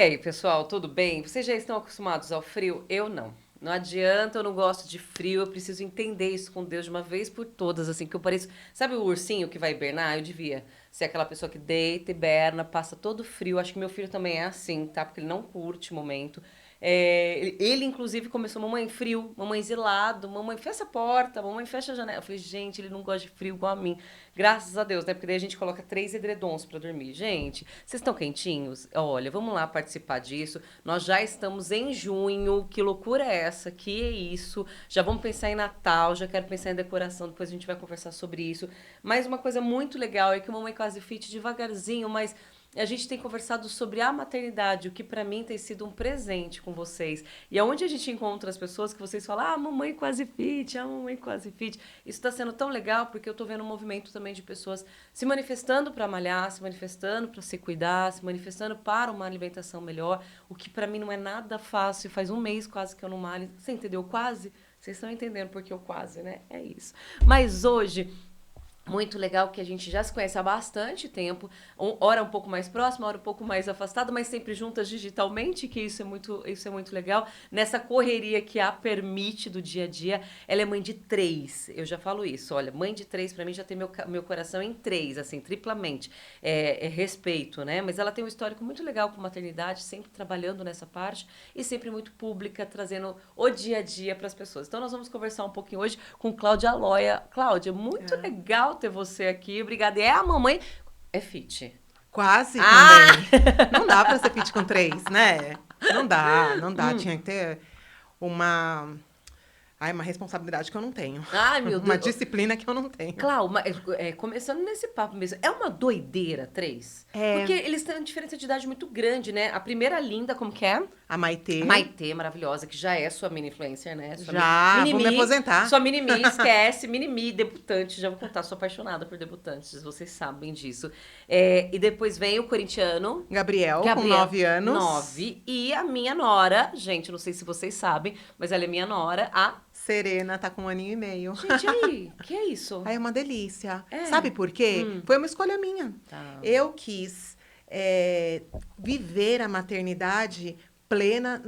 aí, pessoal, tudo bem? Vocês já estão acostumados ao frio? Eu não. Não adianta, eu não gosto de frio, eu preciso entender isso com Deus de uma vez por todas, assim, que eu pareço. Sabe o ursinho que vai hibernar? Eu devia ser aquela pessoa que deita, hiberna, passa todo frio. Acho que meu filho também é assim, tá? Porque ele não curte o momento. Ele, inclusive, começou, mamãe, frio, mamãe, gelado, mamãe, fecha a porta, mamãe, fecha a janela. Eu falei, gente, ele não gosta de frio igual a mim. Graças a Deus, né? Porque daí a gente coloca 3 edredons pra dormir. Gente, vocês estão quentinhos? Olha, vamos lá participar disso. Nós já estamos em junho. Que loucura é essa? Que é isso? Já vamos pensar em Natal, já quero pensar em decoração, depois a gente vai conversar sobre isso. Mas uma coisa muito legal é que o Mamãe Quase Fit devagarzinho, mas a gente tem conversado sobre a maternidade, o que pra mim tem sido um presente com vocês. E aonde a gente encontra as pessoas que vocês falam, ah, mamãe quase fit, ah, mamãe quase fit. Isso está sendo tão legal porque eu tô vendo um movimento também de pessoas se manifestando para malhar, se manifestando para se cuidar, se manifestando para uma alimentação melhor, o que pra mim não é nada fácil. Faz um mês quase que eu não malho. Você entendeu? Quase. Vocês estão entendendo porque eu quase, né? É isso. Mas hoje muito legal que a gente já se conhece há bastante tempo, hora um pouco mais próxima, hora um pouco mais afastada, mas sempre juntas digitalmente, que isso é muito legal. Nessa correria que a permite do dia a dia, ela é mãe de três. Eu já falo isso, olha, mãe de três para mim já tem meu coração em três, assim, triplamente. É respeito, né? Mas ela tem um histórico muito legal com maternidade, sempre trabalhando nessa parte e sempre muito pública, trazendo o dia a dia para as pessoas. Então nós vamos conversar um pouquinho hoje com Cláudia Aloia. Cláudia, muito É. legal ter você aqui. Obrigada. E é a mamãe. É fit. Quase Ah! também. Não dá pra ser fit com três, né? Não dá, não dá. Tinha que ter uma, uma responsabilidade que eu não tenho. Ai, meu Uma Deus. disciplina que eu não tenho. Clau, começando nesse papo mesmo, é uma doideira, três? Porque É, eles têm uma diferença de idade muito grande, né? A primeira linda, como que é? a A Maitê, Maitê, maravilhosa, que já é sua mini influencer, né? já vou me aposentar. Sua mini-me, esquece, mini-me, debutante, já vou contar, sou apaixonada por debutantes, vocês sabem disso. E depois vem o corintiano, Gabriel, com Gabriel, 9 anos. 9, e a minha nora, gente, não sei se vocês sabem, mas ela é minha nora, a... Serena tá com 1 ano e meio. Gente, aí, que é isso? Aí é uma delícia. É. Sabe por quê? Foi uma escolha minha. Tá. Eu quis viver a maternidade plena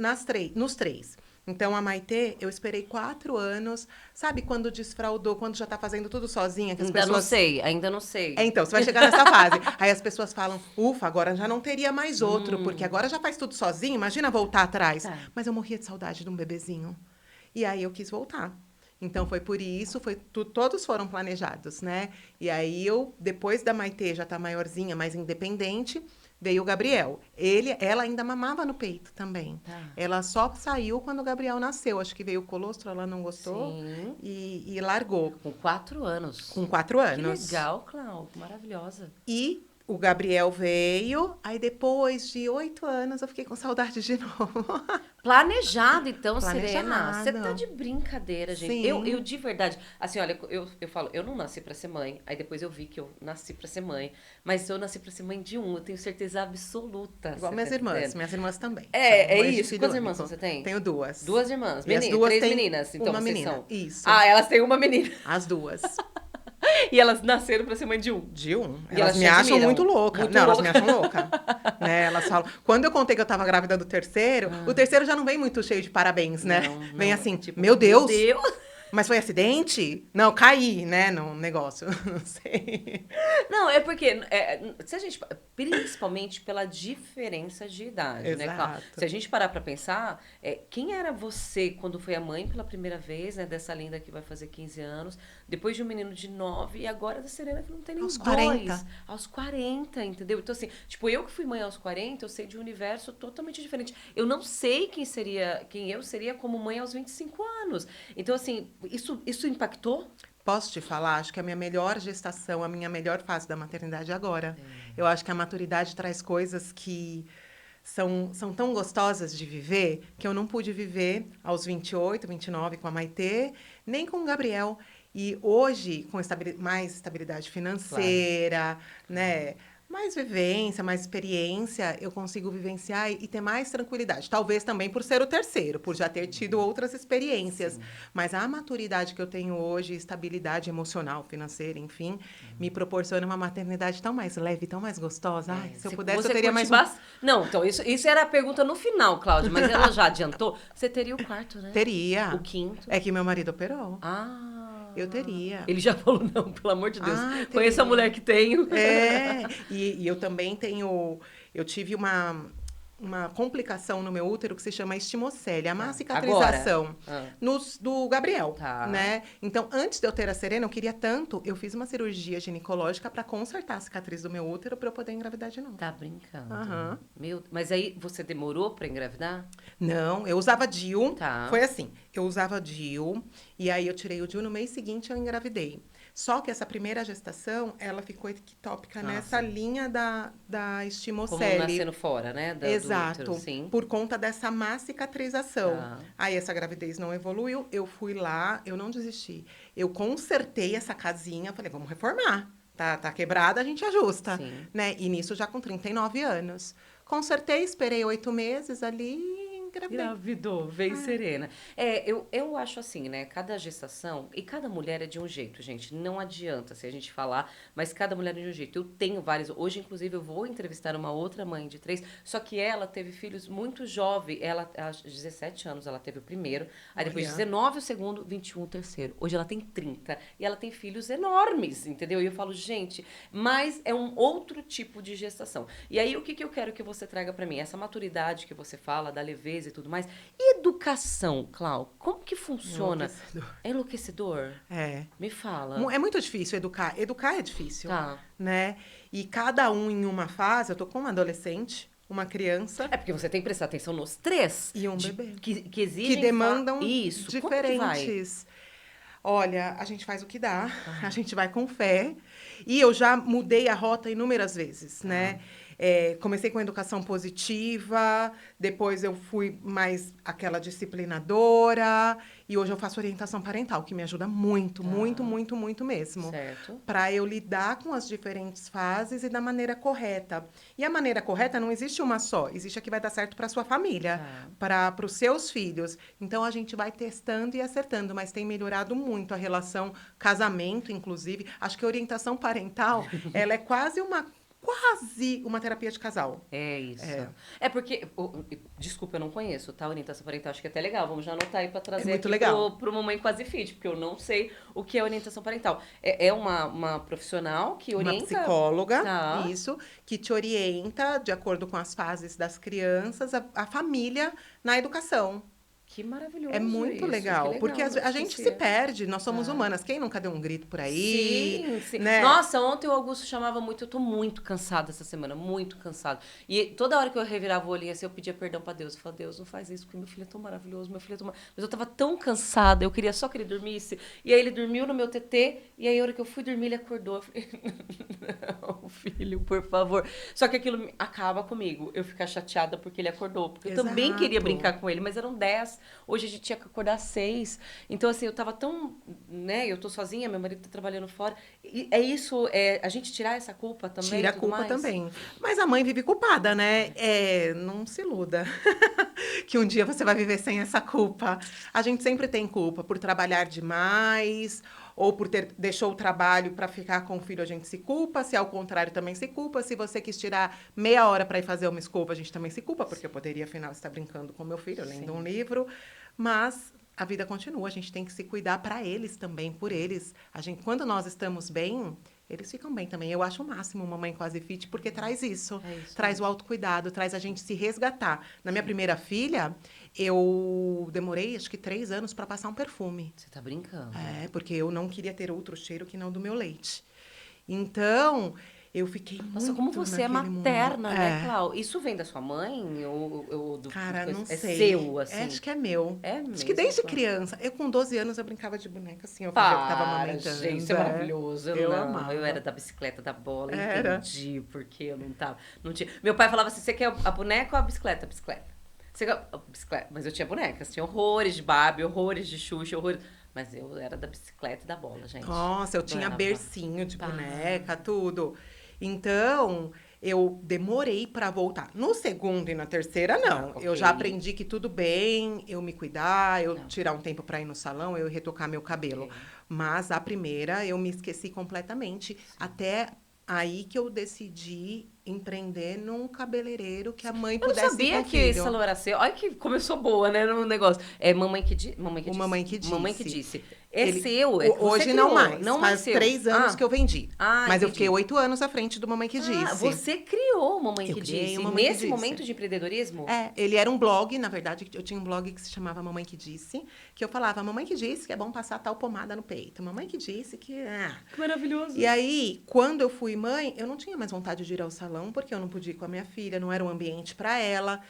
nos três. Então, a Maitê, eu esperei 4 anos. Sabe quando desfraudou, quando já tá fazendo tudo sozinha, que as Ainda não pessoas... sei, ainda não sei. Então, você vai chegar nessa fase. Aí as pessoas falam, ufa, agora já não teria mais outro, porque agora já faz tudo sozinho, imagina voltar atrás. Tá. Mas eu morria de saudade de um bebezinho. E aí eu quis voltar. Então foi por isso, todos foram planejados, né? E aí eu, depois da Maitê já tá maiorzinha, mais independente, veio o Gabriel. Ela ainda mamava no peito também. Tá. Ela só saiu quando o Gabriel nasceu. Acho que veio o colostro, ela não gostou Sim. e largou Com 4 anos. com 4 anos. Que legal, Cláudia, maravilhosa. E o Gabriel veio, aí depois de 8 anos eu fiquei com saudade de novo. Planejado, então, Serena. Você tá Planejado. de brincadeira, gente. Eu Sim. de verdade, assim, olha, eu falo, eu não nasci pra ser mãe. Aí depois eu vi que eu nasci pra ser mãe. Mas eu nasci pra ser mãe de um, eu tenho certeza absoluta. Igual Você tá minhas irmãs. entendendo? Minhas irmãs também. São É mães de isso. filho Quantas irmãs único. você tem? Tenho duas. Duas irmãs. E as duas Três têm meninas, então uma vocês menina. são. Isso. Ah, elas têm uma menina. As duas. E elas nasceram pra ser mãe de um. De um. E Elas elas me te acham admiram? muito louca. Muito Não, elas louca. me acham louca. Né? Elas falam. Quando eu contei que eu tava grávida do terceiro, o terceiro já não vem muito cheio de parabéns, né? Não, Vem não. assim, Tipo, meu meu Deus, Deus. mas foi acidente? Não, caí, né, no negócio. Não sei. Não, é porque se a gente, principalmente pela diferença de idade, né, Cláudia? Exato. Se a gente parar pra pensar, quem era você quando foi a mãe pela primeira vez, né, dessa linda que vai fazer 15 anos, depois de um menino de 9 e agora da Serena que não tem nem Aos dois, 40. aos 40, entendeu? Então assim, tipo, eu que fui mãe aos 40, eu sei de um universo totalmente diferente. Eu não sei quem eu seria como mãe aos 25 anos. Então assim, isso impactou? Posso te falar? Acho que a minha melhor gestação, a minha melhor fase da maternidade é agora. Eu acho que a maturidade traz coisas que são tão gostosas de viver que eu não pude viver aos 28, 29 com a Maitê, nem com o Gabriel. E hoje, com mais estabilidade Claro. financeira, né? mais vivência, mais experiência, eu consigo vivenciar e ter mais tranquilidade. Talvez também por ser o terceiro, por já ter tido outras experiências. Sim. Mas a maturidade que eu tenho hoje, estabilidade emocional, financeira, enfim, me proporciona uma maternidade tão mais leve, tão mais gostosa. Ai, se eu pudesse, eu teria mais um. Não, então, isso era a pergunta no final, Cláudia, mas ela já adiantou. Você teria o quarto, né? O Teria. quinto. É que meu marido operou. Ah. Eu teria. Ele já falou, não, pelo amor de Deus. Ah, Conheço a teria. mulher que tenho. É, e eu também tenho. Eu tive uma complicação no meu útero que se chama estimocele, a má Agora. cicatrização do Gabriel, Tá. né? Então, antes de eu ter a Serena, eu queria tanto, eu fiz uma cirurgia ginecológica para consertar a cicatriz do meu útero para eu poder engravidar de novo. Tá brincando. Aham. Mas aí você demorou pra engravidar? Não, eu usava DIU. Tá. Foi assim, eu usava DIU e aí eu tirei o DIU no mês seguinte eu engravidei. Só que essa primeira gestação, ela ficou ectópica nessa sim. linha da Como estimocele. nascendo fora, né? Do Exato, útero, sim. por conta dessa má cicatrização. Tá. Aí essa gravidez não evoluiu, eu fui lá, eu não desisti. Eu consertei essa casinha, falei, vamos reformar. Tá quebrada, a gente ajusta. Sim. Né? E nisso já com 39 anos. Consertei, esperei 8 meses ali e engravidei. Engravidou, veio serena. Eu acho assim, né? Cada gestação, e cada mulher é de um jeito, gente. Não adianta se a gente falar, mas cada mulher é de um jeito. Eu tenho várias. Hoje, inclusive, eu vou entrevistar uma outra mãe de 3, só que ela teve filhos muito jovem. Ela, aos 17 anos, ela teve o primeiro. Aí depois Olha. 19 o segundo, 21 o terceiro. Hoje ela tem 30. E ela tem filhos enormes, entendeu? E eu falo, gente, mas é um outro tipo de gestação. E aí, o que eu quero que você traga pra mim? Essa maturidade que você fala, da leveza e tudo mais. E educação, Clau? Como que funciona? Enlouquecedor. É enlouquecedor? É. Me fala. É muito difícil educar. Educar é difícil, Tá. né? E cada um em uma fase, eu tô com uma adolescente, uma criança É porque você tem que prestar atenção nos 3. e um bebê. Que exigem... Que demandam Isso. Como que vai? diferentes. Olha, a gente faz o que dá, a gente vai com fé. E eu já mudei a rota inúmeras vezes, né? Comecei com educação positiva, depois eu fui mais aquela disciplinadora, e hoje eu faço orientação parental, que me ajuda muito, muito, muito, muito mesmo. Certo. Para eu lidar com as diferentes fases e da maneira correta. E a maneira correta não existe uma só, existe a que vai dar certo para sua família, para os seus filhos. Então a gente vai testando e acertando, mas tem melhorado muito a relação casamento, inclusive. Acho que a orientação parental, ela é quase uma terapia de casal. É isso. É porque, desculpa, eu não conheço, tá? Orientação parental, acho que é até legal. Vamos já anotar aí pra trazer muito aqui legal. pro Mamãe Quase Fit, porque eu não sei o que é orientação parental. É uma profissional que orienta... Uma psicóloga, Tá. isso, que te orienta, de acordo com as fases das crianças, a família na educação. Que maravilhoso É muito isso, legal, que porque legal, a gente se perde, nós somos humanas. Quem nunca deu um grito por aí? Sim, sim. Né? Nossa, ontem o Augusto chamava muito, eu tô muito cansada essa semana, muito cansada. E toda hora que eu revirava o olhinho assim, eu pedia perdão pra Deus. Eu falava, Deus, não faz isso, porque meu filho é tão maravilhoso, meu filho é tão Mas eu tava tão cansada, eu queria só que ele dormisse. E aí ele dormiu no meu TT, e aí a hora que eu fui dormir, ele acordou. Eu falei, não, filho, por favor. Só que aquilo acaba comigo, eu ficar chateada porque ele acordou. Porque eu também queria Exato. brincar com ele, mas eram 10. Hoje a gente tinha que acordar às 6. Então, assim, eu tava tão... né? Eu tô sozinha, meu marido tá trabalhando fora. E é isso, a gente tirar essa culpa também. Tira a tudo culpa mais. também. Mas a mãe vive culpada, né? Não se iluda que um dia você vai viver sem essa culpa. A gente sempre tem culpa por trabalhar demais, ou por deixou o trabalho para ficar com o filho, a gente se culpa. Se ao contrário, também se culpa. Se você quis tirar meia hora para ir fazer uma escova, a gente também se culpa, porque eu poderia, afinal, estar brincando com meu filho, lendo um livro. Mas a vida continua, a gente tem que se cuidar para eles também, por eles. Quando nós estamos bem, eles ficam bem também. Eu acho o máximo Mamãe Quase Fit, porque traz isso. Traz o autocuidado, traz a gente se resgatar. Na minha primeira filha, eu demorei, acho que 3 anos para passar um perfume. Você tá brincando. Porque eu não queria ter outro cheiro que não do meu leite. Então, eu fiquei Nossa, como você é naquele materna, mundo. né, Clau? Isso vem da sua mãe? Ou do Cara, não é sei. seu, assim? Acho que é meu. É Acho mesmo, que desde Clau? criança. Eu, com 12 anos, eu brincava de boneca, assim. Eu fingia que tava amamentando. Gente, isso é maravilhoso. Eu não, amava. eu era da bicicleta, da bola, Era. entendi porque eu não tava. Não tinha. Meu pai falava assim: você quer a boneca ou a bicicleta? A bicicleta. Você quer a bicicleta? Mas eu tinha bonecas, tinha horrores de Barbie, horrores de Xuxa, horrores. Mas eu era da bicicleta e da bola, gente. Nossa, eu tinha Brava. bercinho de boneca, tudo. Então, eu demorei para voltar. No segundo e na terceira, não. Ok. Eu já aprendi que tudo bem eu me cuidar, eu Não. tirar um tempo para ir no salão, eu retocar meu cabelo. Ok. Mas a primeira, eu me esqueci completamente. Até aí que eu decidi empreender num cabeleireiro que a mãe Eu não pudesse ir com sabia o que esse filho. salão era seu. Olha que começou boa, né, no negócio. É mamãe que, mamãe que O disse. Mamãe que Disse. Mamãe que disse. É seu, você Hoje criou, não mais. não mais Faz seu. 3 anos que eu vendi. Mas eu fiquei Entendi. 8 anos à frente do Mamãe que Ah, Disse. você criou Mamãe Eu que criei disse. o E Mamãe que nesse Disse. momento de empreendedorismo? É, ele era um blog, na verdade, eu tinha um blog que se chamava Mamãe que Disse, que eu falava, mamãe que disse que é bom passar tal pomada no peito, mamãe que disse que... Que maravilhoso. E aí, quando eu fui mãe, eu não tinha mais vontade de ir ao salão, porque eu não podia ir com a minha filha, não era um ambiente para ela.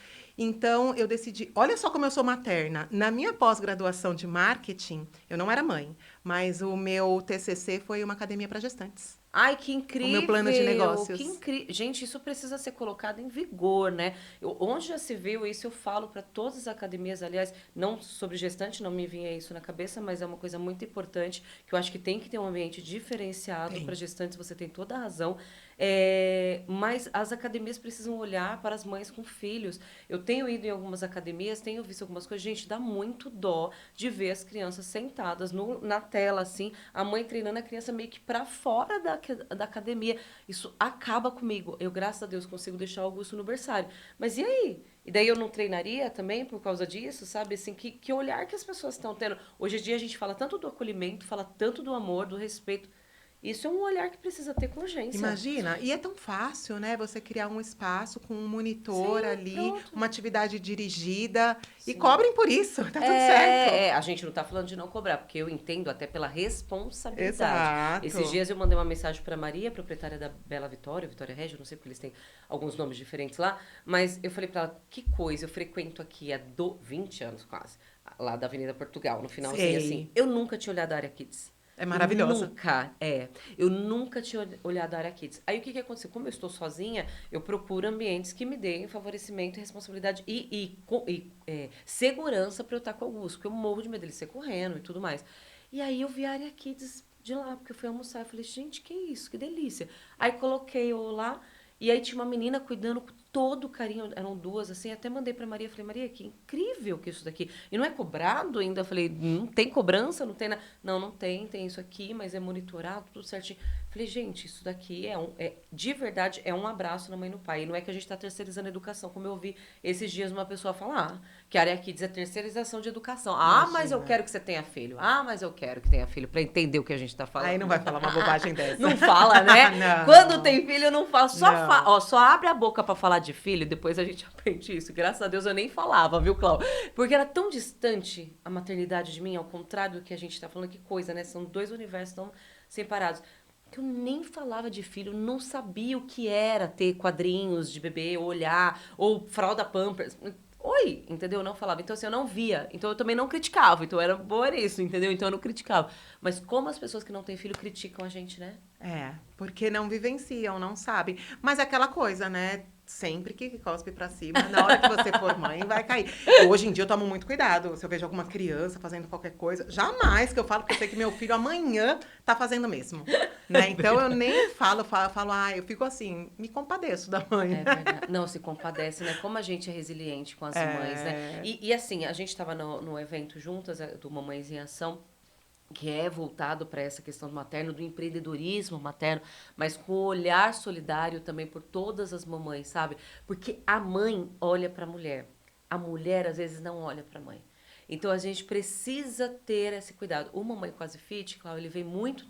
Então, eu decidi, olha só como eu sou materna. Na minha pós-graduação de marketing, eu não era mãe, mas o meu TCC foi uma academia para gestantes. Ai, que O incrível! meu plano de negócios. Que incrível! Gente, isso precisa ser colocado em vigor, né? Onde já se viu isso, eu falo para todas as academias, aliás, não sobre gestante, não me vinha isso na cabeça, mas é uma coisa muito importante, que eu acho que tem que ter um ambiente diferenciado para gestantes, você tem toda a razão. Mas as academias precisam olhar para as mães com filhos. Eu tenho ido em algumas academias, tenho visto algumas coisas, gente, dá muito dó de ver as crianças sentadas na tela, assim, a mãe treinando a criança meio que para fora da academia. Isso acaba comigo. Eu, graças a Deus, consigo deixar o Augusto no berçário. Mas e aí? E daí eu não treinaria também por causa disso, sabe? Assim, que olhar que as pessoas estão tendo. Hoje em dia a gente fala tanto do acolhimento, fala tanto do amor, do respeito. Isso é um olhar que precisa ter com urgência. Imagina, e é tão fácil, né? Você criar um espaço com um monitor Sim, ali, pronto. uma atividade dirigida e Sim. cobrem por isso, tá tudo certo. A gente não tá falando de não cobrar, porque eu entendo até pela responsabilidade. Exato. Esses dias eu mandei uma mensagem para Maria, proprietária da Bela Vitória, Vitória Regia, não sei porque eles têm alguns nomes diferentes lá, mas eu falei para ela, que coisa, eu frequento aqui há 20 anos quase, lá da Avenida Portugal, no finalzinho Sei. assim. Eu nunca tinha olhado a área Kids. É maravilhosa. Eu nunca tinha olhado a área Kids. Aí o que aconteceu? Como eu estou sozinha, eu procuro ambientes que me deem favorecimento, responsabilidade e segurança para eu estar com o Augusto, porque eu morro de medo dele ser correndo e tudo mais. E aí eu vi a área Kids de lá, porque eu fui almoçar. Eu falei, gente, que isso, que delícia. Aí coloquei eu lá, e aí tinha uma menina cuidando com todo carinho, eram duas, assim, até mandei pra Maria, falei, Maria, que incrível que isso daqui. E não é cobrado ainda? Eu falei, não tem cobrança, não tem nada. Não tem isso aqui, mas é monitorado, tudo certinho. Falei, gente, isso daqui de verdade, é um abraço na mãe e no pai. E não é que a gente tá terceirizando a educação, como eu ouvi esses dias uma pessoa falar, que a área Kids é terceirização de educação. Mas eu quero que você tenha filho. Mas eu quero que tenha filho, pra entender o que a gente tá falando. Aí não vai falar uma bobagem dessa. Não fala, né? Não. Quando tem filho, não fala. Não. Só abre a boca pra falar de filho, depois a gente aprende isso. Graças a Deus eu nem falava, viu, Cláudio? Porque era tão distante a maternidade de mim, ao contrário do que a gente tá falando, que coisa, né? São dois universos tão separados. Que eu nem falava de filho, não sabia o que era ter quadrinhos de bebê, olhar, ou fralda Pampers. Oi, entendeu? Eu não falava. Então, assim, eu não via. Então, eu também não criticava. Então, era boa nisso, entendeu? Então, eu não criticava. Mas como as pessoas que não têm filho criticam a gente, né? Porque não vivenciam, não sabem. Mas é aquela coisa, né? Sempre que cospe pra cima, na hora que você for mãe, vai cair. Hoje em dia eu tomo muito cuidado. Se eu vejo alguma criança fazendo qualquer coisa, jamais que eu falo, porque eu sei que meu filho amanhã tá fazendo o mesmo. Né? Então eu nem falo, eu fico assim, me compadeço da mãe. É verdade. Não, se compadece, né? Como a gente é resiliente com as mães, né? E assim, a gente tava no evento juntas, do Mamães em Ação, que é voltado para essa questão do materno, do empreendedorismo materno, mas com o olhar solidário também por todas as mamães, sabe? Porque a mãe olha para a mulher às vezes não olha para a mãe. Então, a gente precisa ter esse cuidado. O Mamãe Quase Fit, Cláudio, ele vem muito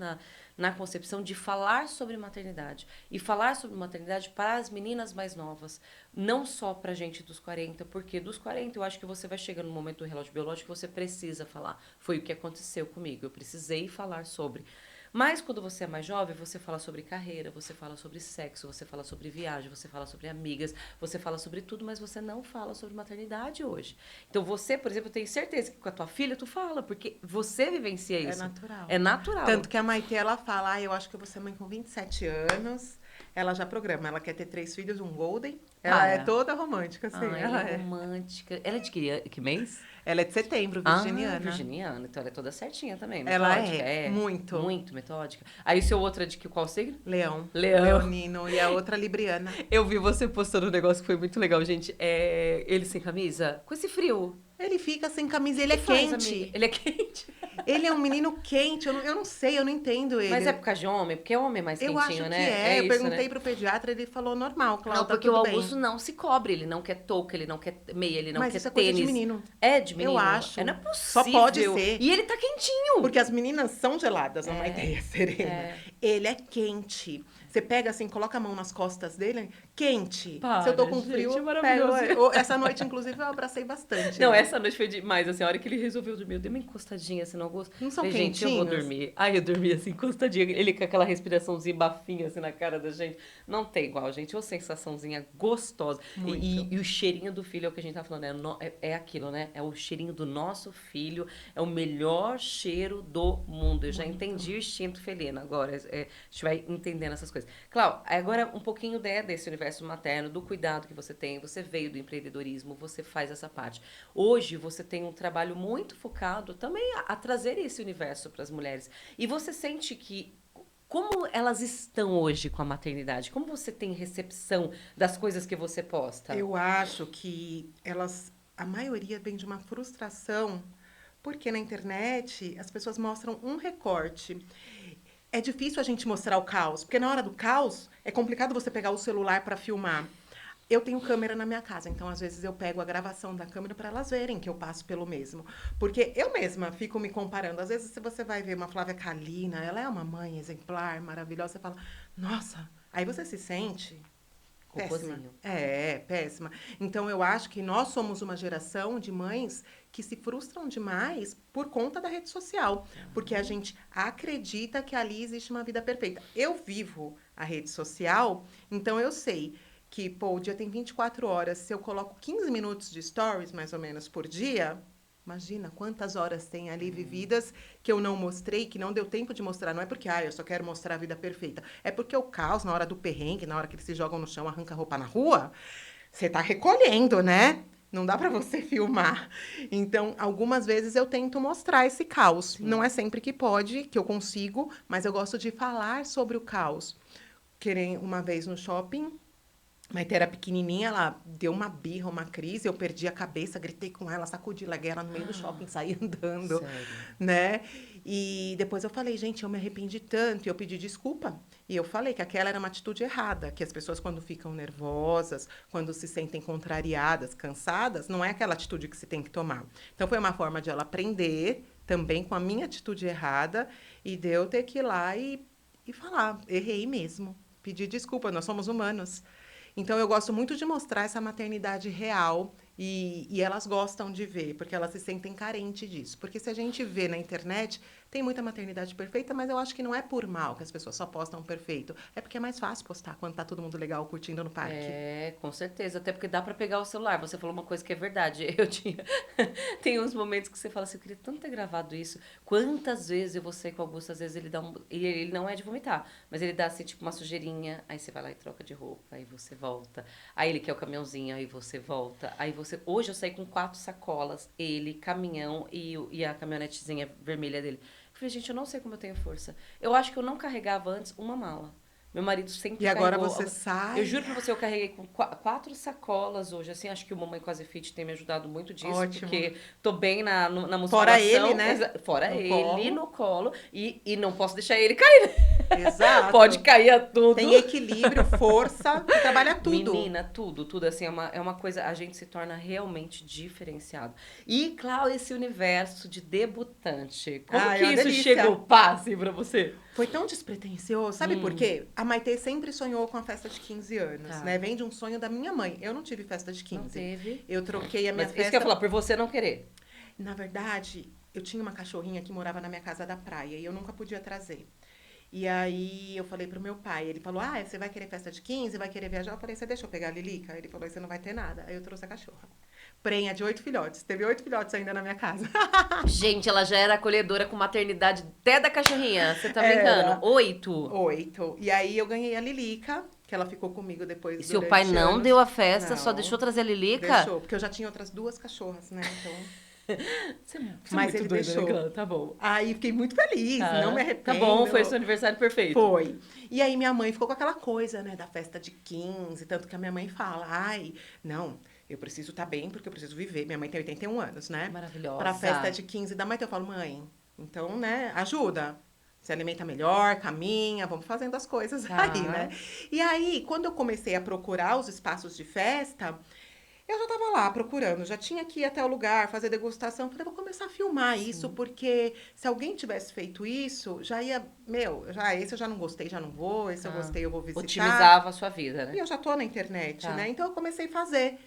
na concepção de falar sobre maternidade. E falar sobre maternidade para as meninas mais novas. Não só para a gente dos 40, porque dos 40 eu acho que você vai chegar no momento do relógio biológico que você precisa falar. Foi o que aconteceu comigo. Eu precisei falar sobre. Mas quando você é mais jovem, você fala sobre carreira, você fala sobre sexo, você fala sobre viagem, você fala sobre amigas, você fala sobre tudo, mas você não fala sobre maternidade hoje. Então você, por exemplo, eu tenho certeza que com a tua filha tu fala, porque você vivencia isso. É natural. É natural. Tanto que a Maitê, ela fala, eu acho que eu vou ser mãe com 27 anos. Ela já programa. Ela quer ter 3 filhos, um golden. Ela é Para. toda romântica, assim. Ai, Ela ela é é. romântica. Ela é de que mês? Ela é de setembro, Ah, virginiana. virginiana. Então ela é toda certinha também, Ela metódica. é É, muito. muito metódica. Aí o seu outro é de qual signo? Leão. Leão. Leonino. E a outra libriana. Eu vi você postando um negócio que foi muito legal, gente. É ele sem camisa? Com esse frio. Ele fica sem camisa, ele O é que faz, quente. amiga? Ele é quente. Ele é um menino quente, eu não sei, eu não entendo ele. Mas é por causa de homem? Porque homem é mais Eu quentinho, acho que né? é. Eu isso, perguntei né? pro pediatra, ele falou normal, Não, Cláudia, tá porque o tudo Augusto bem. não se cobre. Ele não quer touca, ele não quer meia, ele não Mas quer isso é coisa de tênis. menino. É de menino? Eu acho. É, não é Só possível. pode ser. E ele tá quentinho. Porque as meninas são geladas, não é É, ideia serena. é. Ele é quente. Você pega assim, coloca a mão nas costas dele, quente. Para, Se eu tô com gente, frio, é eu maravilhoso. pego. Essa noite, inclusive, eu abracei bastante. Não, né? essa noite foi demais, assim, a hora que ele resolveu dormir, eu dei uma encostadinha, assim, no Augusto. Não são Falei, gente, eu vou quentinhos? dormir. Aí eu dormi, assim, encostadinha, ele com aquela respiraçãozinha bafinha, assim, na cara da gente. Não tem igual, gente, uma sensaçãozinha gostosa. Muito. E o cheirinho do filho, é o que a gente tá falando, é aquilo, né? É o cheirinho do nosso filho, é o melhor cheiro do mundo. Eu já entendi o instinto felino agora, a gente vai entendendo essas coisas. Clau, agora um pouquinho desse universo materno, do cuidado que você tem, você veio do empreendedorismo, você faz essa parte. Hoje você tem um trabalho muito focado também a trazer esse universo para as mulheres. E você sente que como elas estão hoje com a maternidade? Como você tem recepção das coisas que você posta? Eu acho que a maioria vem de uma frustração, porque na internet as pessoas mostram um recorte. É difícil a gente mostrar o caos, porque na hora do caos é complicado você pegar o celular para filmar. Eu tenho câmera na minha casa, então às vezes eu pego a gravação da câmera para elas verem que eu passo pelo mesmo. Porque eu mesma fico me comparando. Às vezes, se você vai ver uma Flávia Kalina, ela é uma mãe exemplar, maravilhosa, você fala, nossa, aí você se sente péssima. Cocôzinho. Péssima. Então, eu acho que nós somos uma geração de mães que se frustram demais por conta da rede social. Porque a gente acredita que ali existe uma vida perfeita. Eu vivo a rede social, então eu sei que, pô, o dia tem 24 horas. Se eu coloco 15 minutos de stories, mais ou menos, por dia, imagina quantas horas tem ali vividas que eu não mostrei, que não deu tempo de mostrar. Não é porque, eu só quero mostrar a vida perfeita. É porque o caos, na hora do perrengue, na hora que eles se jogam no chão, arranca a roupa na rua, você tá recolhendo, né? Não dá para você filmar. Então, algumas vezes eu tento mostrar esse caos. Sim. Não é sempre que pode, que eu consigo, mas eu gosto de falar sobre o caos. Querem uma vez no shopping, Maite era pequenininha, ela deu uma birra, uma crise, eu perdi a cabeça, gritei com ela, sacudi, larguei ela no meio do shopping, saí andando, Sério. né? E depois eu falei, gente, eu me arrependi tanto, e eu pedi desculpa. E eu falei que aquela era uma atitude errada, que as pessoas quando ficam nervosas, quando se sentem contrariadas, cansadas, não é aquela atitude que se tem que tomar. Então foi uma forma de ela aprender também com a minha atitude errada e de eu ter que ir lá e falar, errei mesmo, pedir desculpa, nós somos humanos. Então, eu gosto muito de mostrar essa maternidade real e elas gostam de ver, porque elas se sentem carentes disso. Porque se a gente vê na internet, tem muita maternidade perfeita, mas eu acho que não é por mal que as pessoas só postam perfeito. É porque é mais fácil postar quando tá todo mundo legal curtindo no parque. É, com certeza. Até porque dá pra pegar o celular. Você falou uma coisa que é verdade. Eu tinha. Tem uns momentos que você fala assim, eu queria tanto ter gravado isso. Quantas vezes eu vou sair com o Augusto, às vezes ele dá um. Ele não é de vomitar, mas ele dá assim, tipo, uma sujeirinha. Aí você vai lá e troca de roupa. Aí você volta. Aí ele quer o caminhãozinho, aí você volta. Aí você. Hoje eu saí com 4 sacolas, ele, caminhão e a caminhonetezinha vermelha dele. Eu falei, gente, eu não sei como eu tenho força. Eu acho que eu não carregava antes uma mala. Meu marido sempre E agora carregou. você sai. Eu juro pra você, eu carreguei com 4 sacolas hoje. Assim, acho que o Mamãe Quase Fit tem me ajudado muito disso. Ótimo. Porque tô bem na musculação. Fora ele, né? Fora No ele, colo. no colo. E não posso deixar ele cair. Exato. Pode cair a tudo. Tem equilíbrio, força, você trabalha tudo. Menina, tudo. Assim, é uma coisa, a gente se torna realmente diferenciado. E, claro, esse universo de debutante. Como Ai, que é uma isso delícia. chegou passe pra você? Foi tão despretensioso. Sabe por quê? A Maitê sempre sonhou com a festa de 15 anos, Tá. né? Vem de um sonho da minha mãe. Eu não tive festa de 15. Não teve. Eu troquei a minha Mas festa. isso que eu ia falar, por você não querer. Na verdade, eu tinha uma cachorrinha que morava na minha casa da praia e eu nunca podia trazer. E aí eu falei pro meu pai, ele falou, você vai querer festa de 15, vai querer viajar? Eu falei, você deixa eu pegar a Lilica? Ele falou, você não vai ter nada. Aí eu trouxe a cachorra. Prenha de 8 filhotes. Teve 8 filhotes ainda na minha casa. Gente, ela já era acolhedora com maternidade até da cachorrinha. Você tá Era. brincando? 8? 8. E aí eu ganhei a Lilica, que ela ficou comigo depois E seu durante pai não anos. deu a festa, só Não, deixou trazer a Lilica? deixou, porque eu já tinha outras 2 cachorras, né? Então, Você é mas muito ele doida, né, deixou. Clara? Tá bom. Aí fiquei muito feliz, não me Tá bom, foi arrependo. seu aniversário perfeito. Foi. E aí minha mãe ficou com aquela coisa, né, da festa de 15, tanto que a minha mãe fala, ai, não, eu preciso estar bem porque eu preciso viver. Minha mãe tem 81 anos, né? Pra festa Maravilhosa. de 15 da mãe, então eu falo, mãe, então, né, ajuda. Se alimenta melhor, caminha, vamos fazendo as coisas aí, né? Tá. E aí, quando eu comecei a procurar os espaços de festa, eu já estava lá procurando, já tinha que ir até o lugar, fazer degustação. Falei, vou começar a filmar isso, Sim. porque se alguém tivesse feito isso, já ia, meu, já esse eu já não gostei, já não vou, esse eu Tá. gostei, eu vou visitar. Otimizava a sua vida, E né? eu já tô na internet, Tá. né? Então eu comecei a fazer.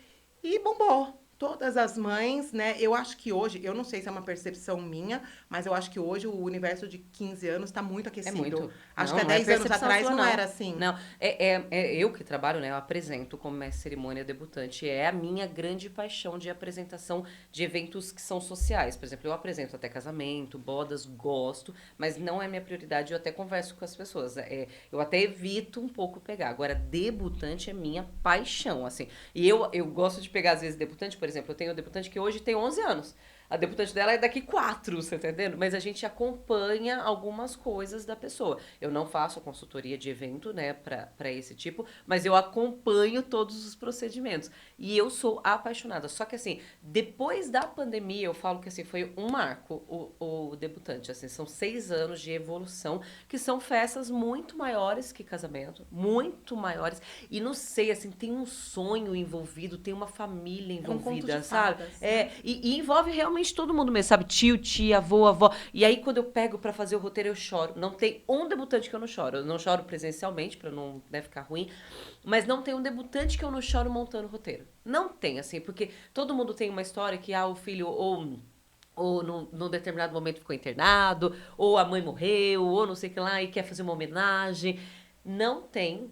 E bombou. Todas as mães, né? Eu acho que hoje, eu não sei se é uma percepção minha, mas eu acho que hoje o universo de 15 anos está muito É aquecido. muito. Acho Não, que há não é 10 anos percepção atrás sua, não era não. assim. Não, é eu que trabalho, né? Eu apresento como mestre cerimônia debutante. É a minha grande paixão de apresentação de eventos que são sociais. Por exemplo, eu apresento até casamento, bodas, gosto, mas não é minha prioridade. Eu até converso com as pessoas. Eu até evito um pouco pegar. Agora, debutante é minha paixão, assim. E eu gosto de pegar, às vezes, debutante, por exemplo, eu tenho debutante que hoje tem 11 anos. A debutante dela é daqui 4, você tá entendendo? Mas a gente acompanha algumas coisas da pessoa. Eu não faço a consultoria de evento, né, pra esse tipo, mas eu acompanho todos os procedimentos. E eu sou apaixonada. Só que, assim, depois da pandemia, eu falo que, assim, foi um marco o debutante. Assim, são 6 anos de evolução, que são festas muito maiores que casamento, muito maiores. E não sei, assim, tem um sonho envolvido, tem uma família É um conto de envolvida, sabe? fadas, né? E envolve realmente todo mundo mesmo, sabe? Tio, tia, avô, avó. E aí, quando eu pego pra fazer o roteiro, eu choro. Não tem um debutante que eu não choro. Eu não choro presencialmente, pra não, né, ficar ruim. Mas não tem um debutante que eu não choro montando o roteiro. Não tem, assim, porque todo mundo tem uma história que, o filho ou num determinado momento ficou internado, ou a mãe morreu, ou não sei o que lá, e quer fazer uma homenagem. Não tem.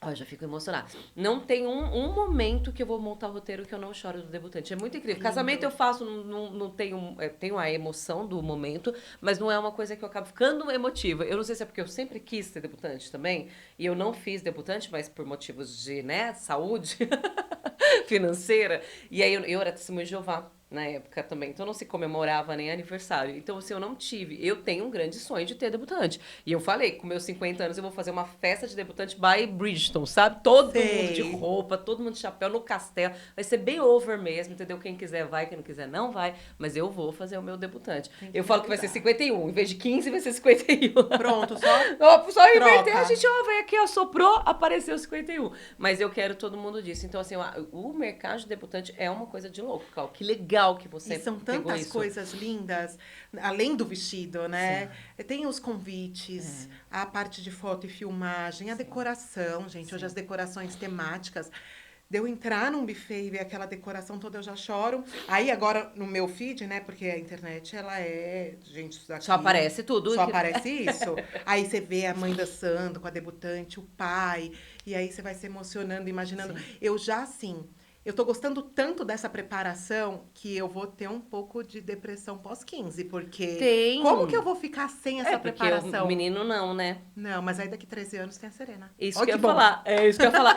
Ó, eu já fico emocionada. Não tem um momento que eu vou montar o roteiro que eu não choro do debutante. É muito incrível. Casamento Lindo. eu faço, não tenho, tenho a emoção do momento, mas não é uma coisa que eu acabo ficando emotiva. Eu não sei se é porque eu sempre quis ser debutante também, e eu não fiz debutante, mas por motivos de, né, saúde financeira. E aí eu era testemunha de Jeová na época também, então não se comemorava nem aniversário. Então, assim, eu não tive. Eu tenho um grande sonho de ter debutante. E eu falei, com meus 50 anos, eu vou fazer uma festa de debutante by Bridgeton, sabe? Todo mundo de Sei. roupa, todo mundo de chapéu no castelo. Vai ser bem over mesmo, entendeu? Quem quiser vai, quem não quiser não vai. Mas eu vou fazer o meu debutante. Tem que Eu me falo que vai ser avisar. 51. Em vez de 15, vai ser 51. Pronto, só Ó, só inverter, a troca. gente, ó, vem aqui, ó, soprou, apareceu 51. Mas eu quero todo mundo disso. Então, assim, o mercado de debutante é uma coisa de louco, Cláudio. Que legal que E você são pegou tantas isso. coisas lindas, além do vestido, Sim, né? Tem os convites, a parte de foto e filmagem, a decoração, gente. Hoje sim. as decorações temáticas. De eu entrar num buffet e ver aquela decoração toda, eu já choro. Aí agora no meu feed, né? Porque a internet, ela é. Gente, isso Só daqui. aparece tudo. Só aparece isso. Aí você vê a mãe dançando com a debutante, o pai. E aí você vai se emocionando, imaginando. Sim. Eu já, assim. Eu tô gostando tanto dessa preparação que eu vou ter um pouco de depressão pós-15, porque como que eu Tem. vou ficar sem É, essa porque o preparação? menino não, né? Não, mas aí daqui 13 anos tem a Serena. Isso Olha que eu que ia bom. falar. É isso que eu ia falar.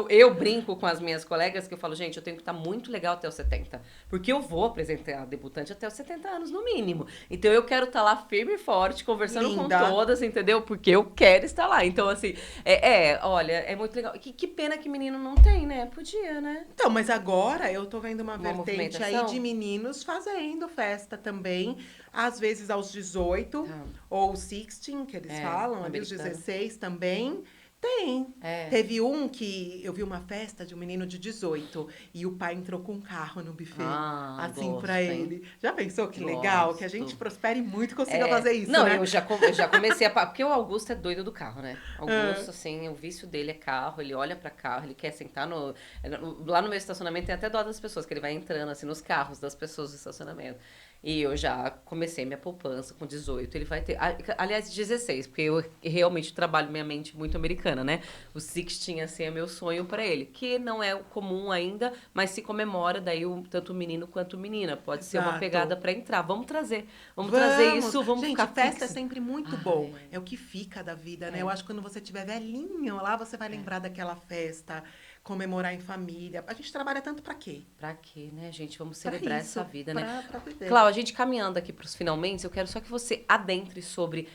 Eu brinco com as minhas colegas que eu falo, gente, eu tenho que estar muito legal até os 70. Porque eu vou apresentar a debutante até os 70 anos, no mínimo. Então eu quero estar lá firme e forte, conversando com Linda. todas, entendeu? Porque eu quero estar lá. Então, assim, olha, é muito legal. Que pena que menino não tem, né? Podia, né? Então, mas agora eu tô vendo uma Uma vertente aí de movimentação. meninos fazendo festa também, às vezes aos 18 Tá. ou 16, que eles falam, ali os Americano. 16 também. Tem. É. Teve um que eu vi uma festa de um menino de 18 e o pai entrou com um carro no buffet, Ah, assim pra gosto, hein? ele. Já pensou que legal? Que a gente Gosto. prospere muito e consiga fazer isso, Não, né? eu já comecei a. Porque o Augusto é doido do carro, né? Ah, Augusto, assim, o vício dele é carro, ele olha pra carro, ele quer sentar no. Lá no meu estacionamento tem até dó das pessoas, que ele vai entrando, assim, nos carros das pessoas do estacionamento. E eu já comecei minha poupança com 18. Ele vai ter. Aliás, 16, porque eu realmente trabalho minha mente muito americana, né? O 16, assim, é meu sonho pra ele. Que não é comum ainda, mas se comemora daí tanto o menino quanto a menina. Pode ser uma pegada Exato. pra entrar. Vamos trazer. Vamos trazer Vamos! isso, vamos Gente, ficar festa é fixo. sempre muito bom. Ai, É o que fica da vida, né? Eu é, acho que quando você tiver velhinho lá, você vai é. lembrar daquela festa, comemorar em família. A gente trabalha tanto pra quê? Pra quê, né, gente? Vamos Pra celebrar essa isso, vida, né? pra viver. Clau, a gente caminhando aqui pros finalmente, eu quero só que você adentre sobre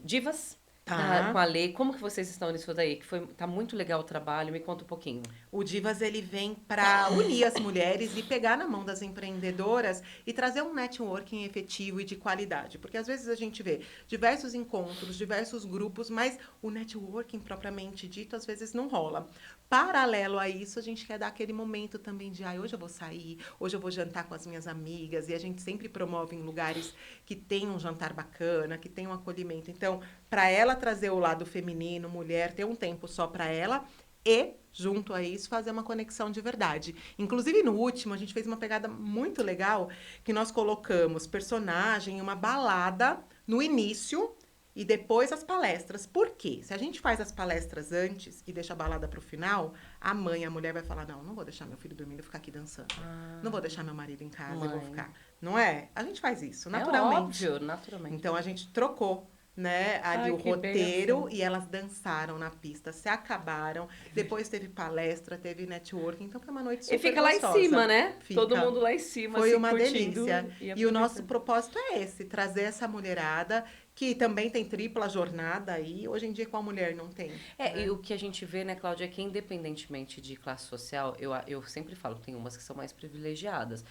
divas com Tá. a Lê. Como que vocês estão nisso daí? Tá muito legal o trabalho, me conta um pouquinho. O Divas ele vem para unir as mulheres e pegar na mão das empreendedoras e trazer um networking efetivo e de qualidade. Porque às vezes a gente vê diversos encontros, diversos grupos, mas o networking propriamente dito às vezes não rola. Paralelo a isso, a gente quer dar aquele momento também de, hoje eu vou sair, hoje eu vou jantar com as minhas amigas, e a gente sempre promove em lugares que tem um jantar bacana, que tem um acolhimento. Então, para ela trazer o lado feminino, mulher, ter um tempo só para ela e, junto a isso, fazer uma conexão de verdade. Inclusive, no último, a gente fez uma pegada muito legal, que nós colocamos personagem, uma balada no início e depois as palestras. Por quê? Se a gente faz as palestras antes e deixa a balada para o final, a mãe, a mulher vai falar, não, não vou deixar meu filho dormindo e ficar aqui dançando. Não vou deixar meu marido em casa, eu vou Mãe. ficar. Não é? A gente faz isso, É naturalmente. óbvio, naturalmente. Então, a gente trocou, né, ali Ai, o que bênção. roteiro e elas dançaram na pista, se acabaram. Depois teve palestra, teve networking, então foi uma noite E super fica lá em gostosa. cima, né? Todo Fica. mundo lá em cima, Foi assim, uma curtindo delícia. e E o nosso aproveitando. propósito é esse, trazer essa mulherada que também tem tripla jornada aí. Hoje em dia, qual mulher não tem, E né? o que a gente vê, né, Cláudia, é que independentemente de classe social, eu sempre falo que tem umas que são mais privilegiadas.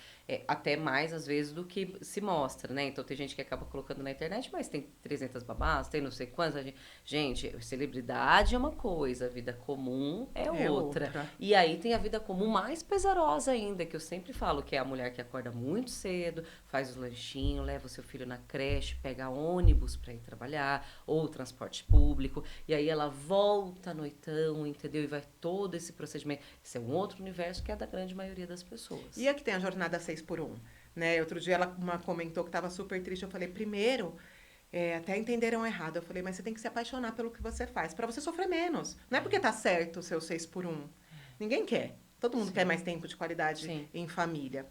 Até mais, às vezes, do que se mostra, né? Então tem gente que acaba colocando na internet, mas tem 300 babás, tem não sei quantas. Gente, celebridade é uma coisa, a vida comum é É outra. outra. E aí tem a vida comum mais pesarosa ainda, que eu sempre falo, que é a mulher que acorda muito cedo, faz os lanchinhos, leva o seu filho na creche, pega ônibus para ir trabalhar, ou transporte público, e aí ela volta à noitão, entendeu? E vai todo esse procedimento. Esse é um outro universo que é da grande maioria das pessoas. E aqui tem a jornada 6x1, né? Outro dia ela comentou que estava super triste. Eu falei, primeiro, até entenderam errado. Eu falei, mas você tem que se apaixonar pelo que você faz, para você sofrer menos. Não é porque tá certo o seu 6x1. Ninguém quer. Todo mundo quer Sim, mais tempo de qualidade sim, em família.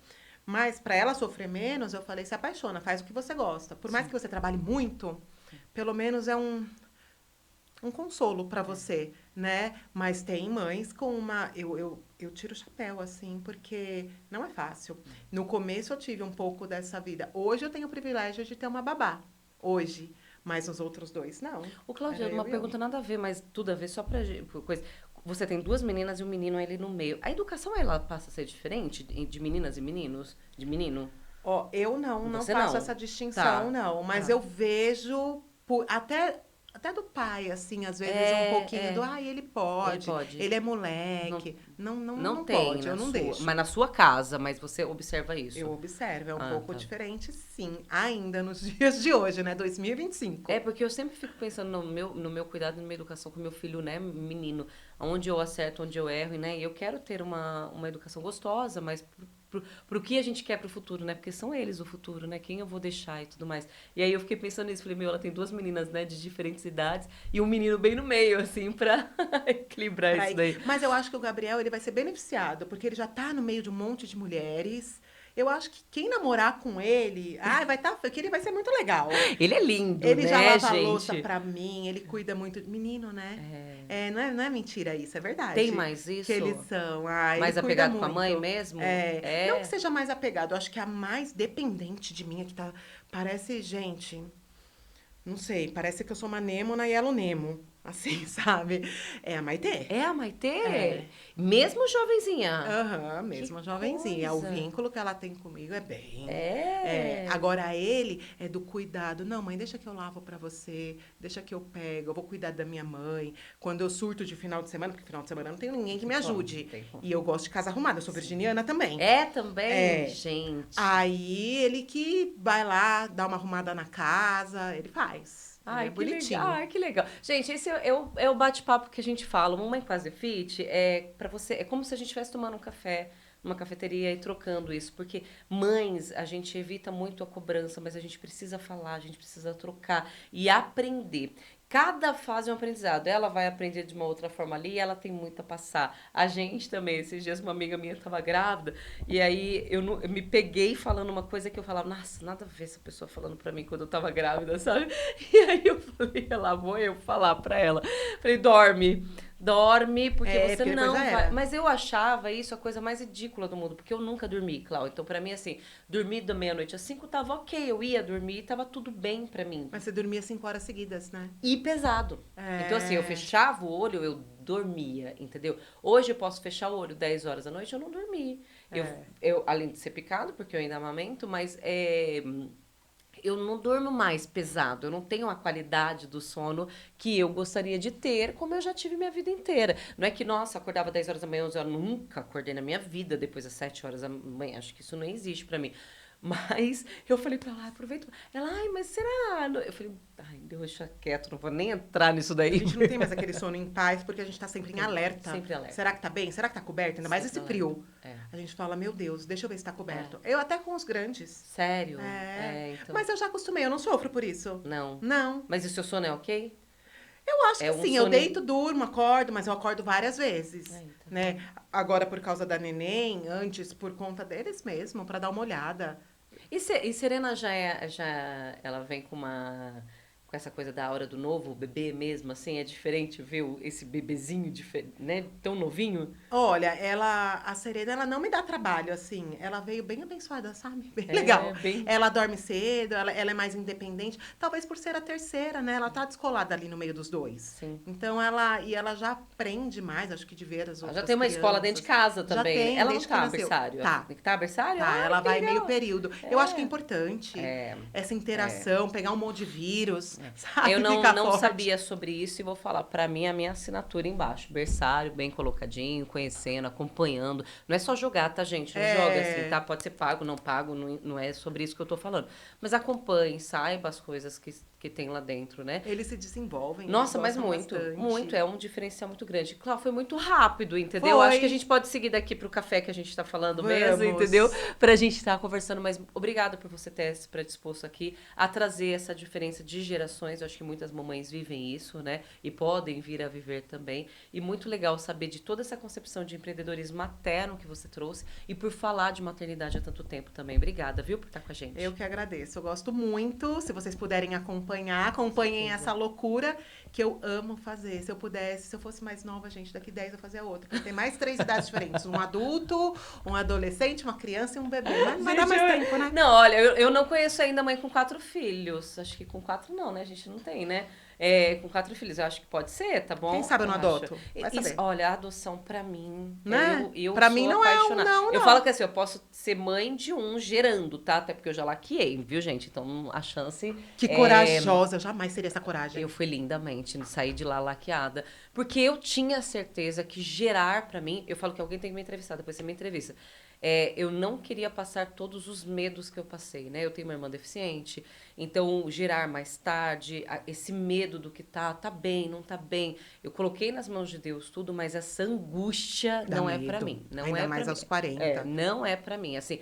Mas para ela sofrer menos, eu falei, se apaixona, faz o que você gosta. Por mais sim. que você trabalhe muito, pelo menos é um consolo para você, né? Mas tem mães com uma. Eu tiro o chapéu, assim, porque não é fácil. No começo eu tive um pouco dessa vida. Hoje eu tenho o privilégio de ter uma babá. Hoje. Mas os outros dois, não. O Cláudio, Era uma eu e eu. pergunta nada a ver, mas tudo a ver, só pra coisa. Você tem duas meninas e um menino ali no meio. A educação, ela passa a ser diferente de meninas e meninos? De menino? Ó, eu não Você faço não? essa distinção, Tá, não. Mas tá. eu vejo até do pai, assim, às vezes um É, pouquinho do, é. ele Ele pode, pode. ele é Não, moleque. Não, não, não não tem pode, eu na não sua. deixo. Mas na sua casa, mas você observa Eu isso. observo, é um Ah, pouco tá. diferente, sim, ainda nos dias de hoje, né? É 2025. porque eu sempre fico pensando no meu cuidado, na minha educação com meu filho, né, menino, onde eu acerto, onde eu erro, né, e eu quero ter uma educação gostosa, mas pro que a gente quer pro futuro, né, porque são eles o futuro, né, quem eu vou deixar e tudo mais. E aí eu fiquei pensando nisso, falei, ela tem duas meninas, né, de diferentes idades e um menino bem no meio, assim, pra equilibrar Pra isso ir. daí. Mas eu acho que o Gabriel ele vai ser beneficiado, porque ele já tá no meio de um monte de mulheres. Eu acho que quem namorar com ele, vai estar, que ele vai ser muito legal. Ele é lindo, Ele já né, lava a louça gente? pra mim, ele cuida muito. Menino, né? É. Não é mentira isso, é Tem verdade. mais Que eles isso? são. Ele Mais cuida apegado com a mãe muito. mesmo? Não que É. seja mais apegado, eu acho que a mais dependente de mim é que tá. Parece, gente. Não sei, parece que eu sou uma Nemo na Yellow Nemo. Assim, sabe? É a Maitê. É a Maitê? É. Mesmo jovenzinha? Aham, Que mesmo jovenzinha. O coisa. vínculo que ela tem comigo é bem. É. Agora ele é do cuidado. Não, mãe, deixa que eu lavo pra você, deixa que eu pego, eu vou cuidar da minha mãe. Quando eu surto de final de semana, porque final de semana não tem ninguém que me Como? ajude. Tem como. E eu gosto de casa arrumada, eu sou virginiana também. É também? É. Gente. Aí ele que vai lá, dá uma arrumada na casa, ele faz. Ele é Ai, que legal. bonitinho. Ai, que legal. Gente, esse é o bate-papo que a gente fala. Uma Mamãe Quase Fit é para você, é como se a gente estivesse tomando um café numa cafeteria e trocando isso. Porque mães, a gente evita muito a cobrança, mas a gente precisa falar, a gente precisa trocar e aprender. Cada fase é um aprendizado. Ela vai aprender de uma outra forma ali e ela tem muito a passar. A gente também, esses dias uma amiga minha estava grávida e aí eu me peguei falando uma coisa que eu falava, nossa, nada a ver essa pessoa falando pra mim quando eu tava grávida, sabe? E aí eu falei, lá vou eu falar pra ela. Falei, dorme. Dorme, porque você porque depois não já vai. era. Mas eu achava isso a coisa mais ridícula do mundo, porque eu nunca dormi, Cláudia. Então, pra mim, assim, dormir da meia-noite às 5 tava ok. Eu ia dormir e tava tudo bem pra mim. Mas você dormia 5 horas seguidas, né? E pesado. Então, assim, eu fechava o olho, eu dormia, entendeu? Hoje eu posso fechar o olho 10 horas da noite, eu não dormi. Eu, além de ser picado, porque eu ainda amamento, mas eu não durmo mais pesado, eu não tenho a qualidade do sono que eu gostaria de ter, como eu já tive minha vida inteira. Não é que, nossa, acordava 10 horas da manhã, 11 horas, nunca acordei na minha vida depois das 7 horas da manhã, acho que isso não existe pra mim. Mas eu falei pra ela, aproveita. Ela, ai, mas será? Eu falei, ai, deixa quieto, não vou nem entrar nisso A daí. gente não tem mais aquele sono em paz, porque a gente tá sempre em alerta. Sempre alerta. Será que tá bem? Será que tá coberto? Ainda mais Sempre esse frio. alerta. A gente fala, meu Deus, deixa eu ver se tá coberto. Eu até com os grandes. Sério? Então. Mas eu já acostumei, eu não sofro por isso. Não. Não. Mas e o seu sono é ok? Eu acho que É um sim, eu sono- deito, durmo, acordo, mas eu acordo várias vezes, Então. né? Agora por causa da neném, antes por conta deles mesmo, pra dar uma olhada. E Serena ela vem com essa coisa da aura do novo, o bebê mesmo, assim, é diferente ver esse bebezinho, né, tão novinho? Olha, a Serena, ela não me dá trabalho, assim. Ela veio bem abençoada, sabe? Bem É, legal. bem- Ela dorme cedo, ela é mais independente. Talvez por ser a terceira, né? Ela tá descolada ali no meio dos dois. Sim. Então, ela já aprende mais, acho que de ver as Ela outras já tem uma escola dentro de casa Já também. tem, ela não desde que tá nasceu. berçário? Tá. Tá berçário? Tá, Ai, ela que vai legal. meio período. Eu acho que é importante É. essa interação, pegar um monte de vírus, sabe? Eu não Ficar forte. sabia sobre isso e vou falar pra mim a minha assinatura embaixo. Berçário, bem colocadinho, conhecendo, acompanhando. Não é só jogar, tá, gente? Não joga assim, tá? Pode ser pago, não pago, não é sobre isso que eu tô falando. Mas acompanhe, saiba as coisas que tem lá dentro, né? Eles se desenvolvem. Nossa, eles mas gostam muito, bastante. muito. É um diferencial muito grande. Claro, foi muito rápido, entendeu? Foi. Acho que a gente pode seguir daqui pro café que a gente tá falando mesmo, Vamos. entendeu? Pra gente estar conversando. Mas obrigada por você ter se predisposto aqui a trazer essa diferença de gerações. Eu acho que muitas mamães vivem isso, né? E podem vir a viver também. E muito legal saber de toda essa concepção de empreendedorismo materno que você trouxe e por falar de maternidade há tanto tempo também. Obrigada, viu, por estar com a gente. Eu que agradeço. Eu gosto muito. Se vocês puderem acompanhar, acompanhem essa loucura que eu amo fazer. Se eu pudesse, se eu fosse mais nova, gente, daqui 10 eu fazia outra. Porque tem mais 3 idades diferentes. Um adulto, um adolescente, uma criança e um bebê. Mas não vai dar mais tempo, né? Não, olha, eu não conheço ainda mãe com 4 filhos. Acho que com 4 não, né? A gente não tem, né? Com 4 filhos, eu acho que pode ser, tá bom? Quem sabe eu não acho. adoto? Vai saber. Olha, a adoção pra mim, Né? eu Pra sou mim não é um apaixonada. não, Eu não. falo que assim, eu posso ser mãe de um gerando, tá? Até porque eu já laqueei, viu, gente? Então a chance Que corajosa. Eu jamais teria essa coragem. eu fui lindamente, saí de lá laqueada. Porque eu tinha certeza que gerar pra mim... Eu falo que alguém tem que me entrevistar, depois você me entrevista. Eu não queria passar todos os medos que eu passei, né? Eu tenho uma irmã deficiente, então gerar mais tarde, esse medo do que tá bem, não tá bem. Eu coloquei nas mãos de Deus tudo, mas essa angústia Dá não é medo. pra mim. Não Ainda é mais pra aos mim. 40. Não é pra mim. Assim,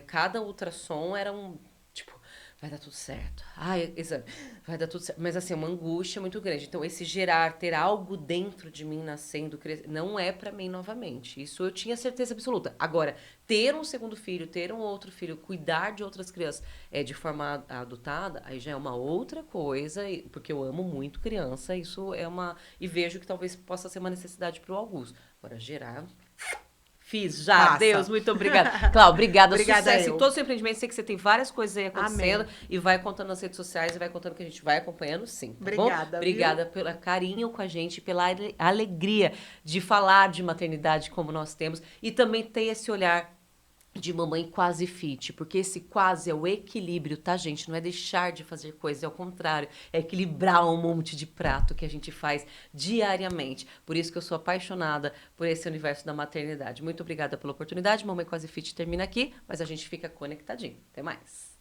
cada ultrassom era um... Tipo, vai dar tudo certo. Ai, exame, vai dar tudo certo. Mas assim, uma angústia muito grande. Então, esse gerar, ter algo dentro de mim nascendo, não é pra mim novamente. Isso eu tinha certeza absoluta. Agora, ter um segundo filho, ter um outro filho, cuidar de outras crianças de forma adotada, aí já é uma outra coisa, porque eu amo muito criança, isso é uma... E vejo que talvez possa ser uma necessidade pro Augusto. Agora, gerar... Fiz já, Faça. Deus, muito obrigada. Cláudia, obrigada, Obrigada sucesso eu. em todos os empreendimentos. Sei que você tem várias coisas aí acontecendo Amém. e vai contando nas redes sociais e vai contando que a gente vai acompanhando sim, tá Obrigada, bom? viu? Obrigada pelo carinho com a gente, pela alegria de falar de maternidade como nós temos e também ter esse olhar de mamãe quase fit, porque esse quase é o equilíbrio, tá, gente? Não é deixar de fazer coisa, é o contrário, é equilibrar um monte de prato que a gente faz diariamente. Por isso que eu sou apaixonada por esse universo da maternidade. Muito obrigada pela oportunidade. Mamãe Quase Fit termina aqui, mas a gente fica conectadinho. Até mais.